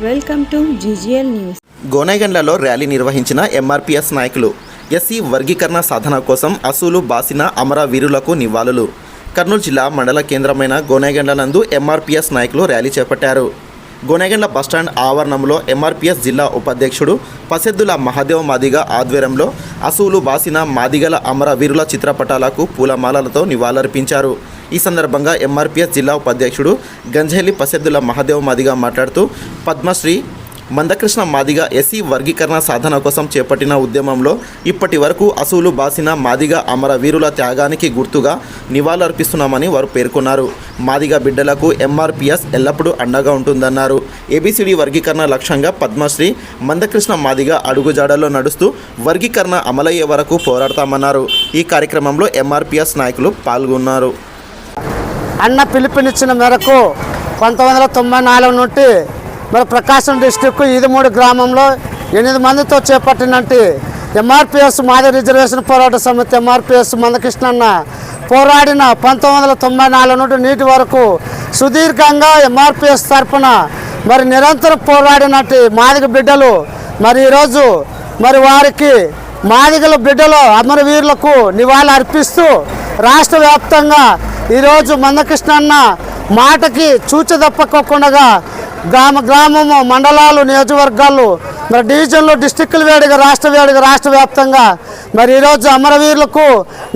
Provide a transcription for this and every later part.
Welcome to GGL news. గోనెగండ్లలో rally నిర్వహించిన MRPS నాయకులు. ఎస్సీ వర్గీకరణ సాధన కోసం అసూలు బాసిన అమరవీరులకు నివాళులు. కర్నూలు జిల్లా మండల కేంద్రమైన గోనెగండ్ల నందు ఎంఆర్పీఎస్ నాయకులు ర్యాలీ చేపట్టారు. గోనెగండ్ల బస్టాండ్ ఆవరణంలో ఎంఆర్పీఎస్ జిల్లా ఉపాధ్యక్షుడు పసెద్దుల మహాదేవ మాదిగ ఆధ్వర్యంలో అసూలు బాసిన మాదిగల అమరవీరుల చిత్రపటాలకు పూలమాలలతో నివాళులర్పించారు. ఈ సందర్భంగా ఎంఆర్పీఎస్ జిల్లా ఉపాధ్యక్షుడు గంజేలి పసెద్దుల మహాదేవ మాదిగ మాట్లాడుతూ పద్మశ్రీ మందకృష్ణ మాదిగ ఎస్సీ వర్గీకరణ సాధన కోసం చేపట్టిన ఉద్యమంలో ఇప్పటి వరకు అసూలు బాసిన మాదిగ అమరవీరుల త్యాగానికి గుర్తుగా నివాళులర్పిస్తున్నామని వారు పేర్కొన్నారు. మాదిగ బిడ్డలకు ఎంఆర్పీఎస్ ఎల్లప్పుడూ అండగా ఉంటుందన్నారు. ఏబీసీడీ వర్గీకరణ లక్ష్యంగా పద్మశ్రీ మందకృష్ణ మాదిగ అడుగుజాడల్లో నడుస్తూ వర్గీకరణ అమలయ్యే వరకు పోరాడతామన్నారు. ఈ కార్యక్రమంలో ఎంఆర్పీఎస్ నాయకులు పాల్గొన్నారు. అన్న పిలుపునిచ్చిన మేరకు 1994 నుండి మరి ప్రకాశం డిస్టిక్ ఈదుమూడి గ్రామంలో 8 మందితో చేపట్టినట్టు ఎంఆర్పీఎస్ మాదిగ రిజర్వేషన్ పోరాట సమితి ఎంఆర్పీఎస్ మందకృష్ణన్న పోరాడిన 1994 నుండి నేటి వరకు సుదీర్ఘంగా ఎంఆర్పీఎస్ తరఫున మరి నిరంతరం పోరాడినట్టు మాదిగ బిడ్డలు మరి ఈరోజు మరి వారికి మాదిగల బిడ్డలు అమరవీరులకు నివాళులు అర్పిస్తూ రాష్ట్ర వ్యాప్తంగా ఈరోజు మందకృష్ణన్న మాటకి చూచదప్పకోకుండా గ్రామము మండలాలు నియోజకవర్గాలు మరి డివిజన్లు డిస్టిక్ల వేడిగా రాష్ట్ర వ్యాప్తంగా మరి ఈరోజు అమరవీరులకు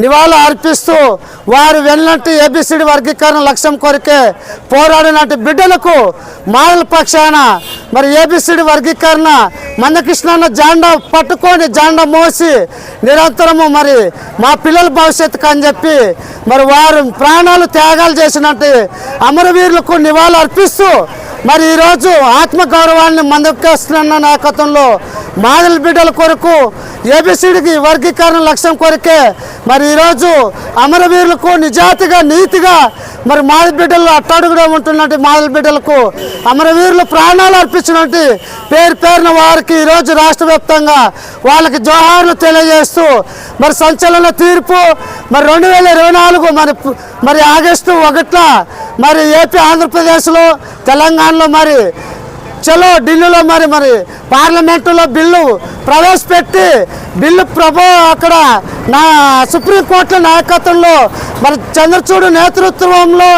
నివాళులు అర్పిస్తూ వారు వెళ్ళినట్టు ఏబిసిడి వర్గీకరణ లక్ష్యం కొరికే పోరాడినట్టు బిడ్డలకు మాదల పక్షాన మరి ఏబిసిడి వర్గీకరణ మందకృష్ణన్న జాండా పట్టుకొని జాండా మోసి నిరంతరము మరి మా పిల్లల భవిష్యత్తుకు అని చెప్పి మరి వారు ప్రాణాలు త్యాగాలు చేసినట్టు అమరవీరులకు నివాళులు అర్పిస్తూ మరి ఈరోజు ఆత్మగౌరవాన్ని మందకృష్ణన్న నాయకత్వంలో మాదిగల బిడ్డల కొరకు ఏబిసిడికి వర్గీకరణ లక్ష్యం కొరకే మరి ఈరోజు అమరవీరులకు నిజాతిగా నీతిగా మరి మాదిగల బిడ్డలు అట్టడుగుగా ఉంటున్నట్టు మాదిగల బిడ్డలకు అమరవీరులు ప్రాణాలు అర్పించినట్టు పేరున వారికి ఈరోజు రాష్ట్ర వ్యాప్తంగా వాళ్ళకి జోహార్లు తెలియజేస్తూ మరి సంచలన తీర్పు మరి 2024 మరి ఆగస్టు 1 మరి ఏపీ ఆంధ్రప్రదేశ్లో తెలంగాణలో మరి చలో ఢిల్లీలో మరి పార్లమెంటులో బిల్లు ప్రవేశపెట్టి బిల్లు అక్కడ సుప్రీంకోర్టుల నాయకత్వంలో మరి చంద్రచూడ్ నేతృత్వంలో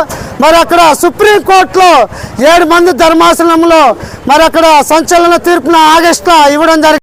మరి అక్కడ సుప్రీంకోర్టులో 7 మంది ధర్మాసనంలో మరి అక్కడ సంచలన తీర్పున ఆగస్టులో ఇవ్వడం జరిగింది.